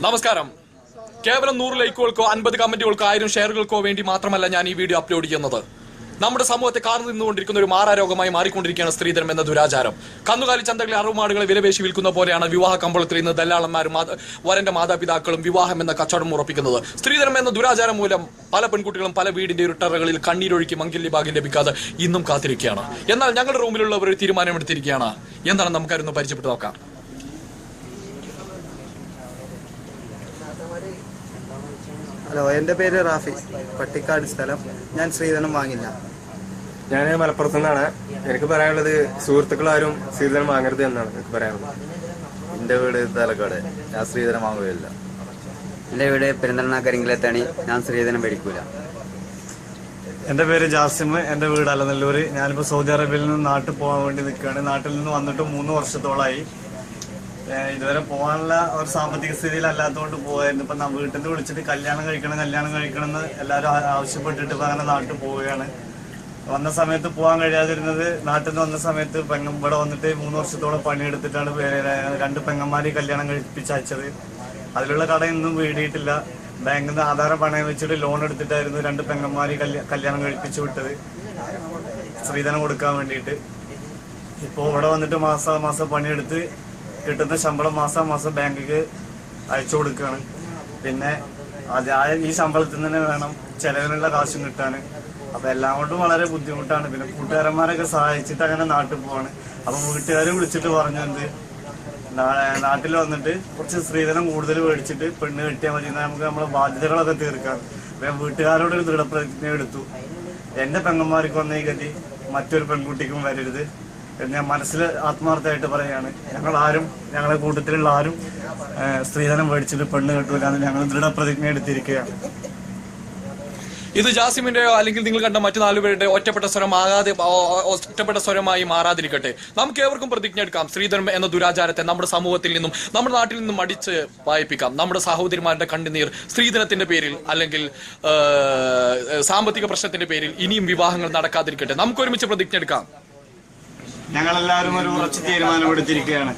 നമസ്കാരം. കേവലം 100 ലൈക്കുകൾക്കോ 50 കമന്റുകൾക്കോ 1000 ഷെയറുകൾക്കോ വേണ്ടി മാത്രമല്ല ഞാൻ ഈ വീഡിയോ അപ്ലോഡ് ചെയ്യുന്നത്. നമ്മുടെ സമൂഹത്തെ കാർന്നു നിന്നുകൊണ്ടിരിക്കുന്ന ഒരു മാറാരോഗമായി മാറിക്കൊണ്ടിരിക്കുകയാണ് സ്ത്രീധനം എന്ന ദുരാചാരം. കന്നുകാലി ചന്തകളിലെ അറുമാടുകളെ വിലപേശി വിൽക്കുന്ന പോലെയാണ് വിവാഹ കമ്പളത്തിൽ ഇന്ന് ദല്ലാളന്മാരും വരന്റെ മാതാപിതാക്കളും വിവാഹം എന്ന കച്ചവടം ഉറപ്പിക്കുന്നത്. സ്ത്രീധനം എന്ന ദുരാചാരം മൂലം പല പെൺകുട്ടികളും പല വീടിന്റെ ഇരുട്ടറകളിൽ കണ്ണീരൊഴുക്കി മംഗല്യഭാഗ്യം ലഭിക്കാതെ ഇന്നും കാത്തിരിക്കുകയാണ്. എന്നാൽ ഞങ്ങളുടെ റൂമിലുള്ളവർ ഒരു തീരുമാനമെടുത്തിരിക്കുകയാണ്. എന്താണ് നമുക്കായിരുന്നു പരിചയപ്പെട്ട് നോക്കാം. ഹലോ, എൻ്റെ പേര് റാഫി, പട്ടിക്കാട് സ്ഥലം. ഞാൻ സ്ത്രീധനം വാങ്ങില്ല. ഞാൻ മലപ്പുറത്തു നിന്നാണ്. എനിക്ക് പറയാനുള്ളത് സുഹൃത്തുക്കളാരും സ്ത്രീധനം വാങ്ങരുത് എന്നാണ് എനിക്ക് പറയാനുള്ളത്. എൻ്റെ വീട് തലക്കാട്, ഞാൻ സ്ത്രീധനം വാങ്ങുകയില്ല. എൻ്റെ വീട് പെരിന്തൽമണ്ണ കരിങ്കിലെത്തണി, ഞാൻ സ്ത്രീധനം മേടിക്കൂല. എൻ്റെ പേര് ജാസിം, എൻ്റെ വീട് അലനല്ലൂര്. ഞാനിപ്പോൾ സൗദി അറേബ്യയിൽ നിന്ന് നാട്ടിൽ പോകാൻ വേണ്ടി നിൽക്കുകയാണ്. നാട്ടിൽ നിന്ന് വന്നിട്ട് 3 വർഷത്തോളമായി. ഇതുവരെ പോകാനുള്ള ഒരു സാമ്പത്തിക സ്ഥിതിയിലല്ലാത്തതുകൊണ്ട് പോയായിരുന്നു. ഇപ്പം വീട്ടിൽ നിന്ന് വിളിച്ചിട്ട് കല്യാണം കഴിക്കണം എന്ന് എല്ലാവരും ആവശ്യപ്പെട്ടിട്ട് ഇപ്പം അങ്ങനെ നാട്ടിൽ പോവുകയാണ്. വന്ന സമയത്ത് പോകാൻ കഴിയാതിരുന്നത്, നാട്ടിൽ നിന്ന് വന്ന സമയത്ത് ഇവിടെ വന്നിട്ട് 3 വർഷത്തോളം പണിയെടുത്തിട്ടാണ് 2 പെങ്ങന്മാരെ കല്യാണം കഴിപ്പിച്ചയച്ചത്. അതിലുള്ള കടയൊന്നും വീടിയിട്ടില്ല. ബാങ്കിൽ നിന്ന് ആധാരം പണയം വെച്ചിട്ട് ലോൺ എടുത്തിട്ടായിരുന്നു 2 പെങ്ങന്മാരെ കല്യാണം കഴിപ്പിച്ചു വിട്ടത്, സ്ത്രീധനം കൊടുക്കാൻ വേണ്ടിയിട്ട്. ഇപ്പോൾ ഇവിടെ വന്നിട്ട് മാസം പണിയെടുത്ത് കിട്ടുന്ന ശമ്പളം മാസം ബാങ്കിക്ക് അയച്ചു കൊടുക്കുകയാണ്. പിന്നെ ഈ ശമ്പളത്തിൽ തന്നെ വേണം ചെലവിനുള്ള കാശും കിട്ടാൻ. അപ്പം എല്ലാം കൊണ്ടും വളരെ ബുദ്ധിമുട്ടാണ്. പിന്നെ കൂട്ടുകാരന്മാരൊക്കെ സഹായിച്ചിട്ട് അങ്ങനെ നാട്ടിൽ പോവാണ്. അപ്പം വീട്ടുകാരും വിളിച്ചിട്ട് പറഞ്ഞു, എന്ത് നാട്ടിൽ വന്നിട്ട് കുറച്ച് സ്ത്രീധനം കൂടുതൽ മേടിച്ചിട്ട് പെണ്ണ് കെട്ടിയാൽ മതി, നമുക്ക് നമ്മളെ ബാധ്യതകളൊക്കെ തീർക്കാം. അപ്പം വീട്ടുകാരോട് ഒരു ദൃഢപ്രതിജ്ഞ എടുത്തു, എൻ്റെ പെങ്ങന്മാർക്ക് വന്ന ഈ ഗതി മറ്റൊരു പെൺകുട്ടിക്കും വരരുത്. ഞാൻ മനസ്സിൽ ആത്മാർത്ഥമായിട്ട് പറയുകയാണ്. ഞങ്ങളുടെ കൂട്ടത്തിലുള്ള ആരും സ്ത്രീധനം മേടിച്ചിട്ട് പെണ്ണ് കെട്ടൂല എന്ന് ഞങ്ങൾ ദൃഢപ്രതിജ്ഞ എടുത്തിരിക്കുകയാണ്. ഇത് ജാസിമിന്റെയോ അല്ലെങ്കിൽ നിങ്ങൾ കണ്ട മറ്റു 4 പേരുടെ ഒറ്റപ്പെട്ട സ്വരമായി മാറാതിരിക്കട്ടെ. നമുക്ക് ഏവർക്കും പ്രതിജ്ഞ എടുക്കാം. സ്ത്രീധനം എന്ന ദുരാചാരത്തെ നമ്മുടെ സമൂഹത്തിൽ നിന്നും നമ്മുടെ നാട്ടിൽ നിന്നും അടിച്ച് വായിപ്പിക്കാം. നമ്മുടെ സഹോദരിമാരുടെ കണ്ണുനീർ സ്ത്രീധനത്തിന്റെ പേരിൽ അല്ലെങ്കിൽ സാമ്പത്തിക പ്രശ്നത്തിന്റെ പേരിൽ ഇനിയും വിവാഹങ്ങൾ നടക്കാതിരിക്കട്ടെ. നമുക്ക് ഒരുമിച്ച് പ്രതിജ്ഞ എടുക്കാം. ഞങ്ങളെല്ലാവരും ഒരു ഉറച്ച തീരുമാനമെടുത്തിരിക്കുകയാണ്.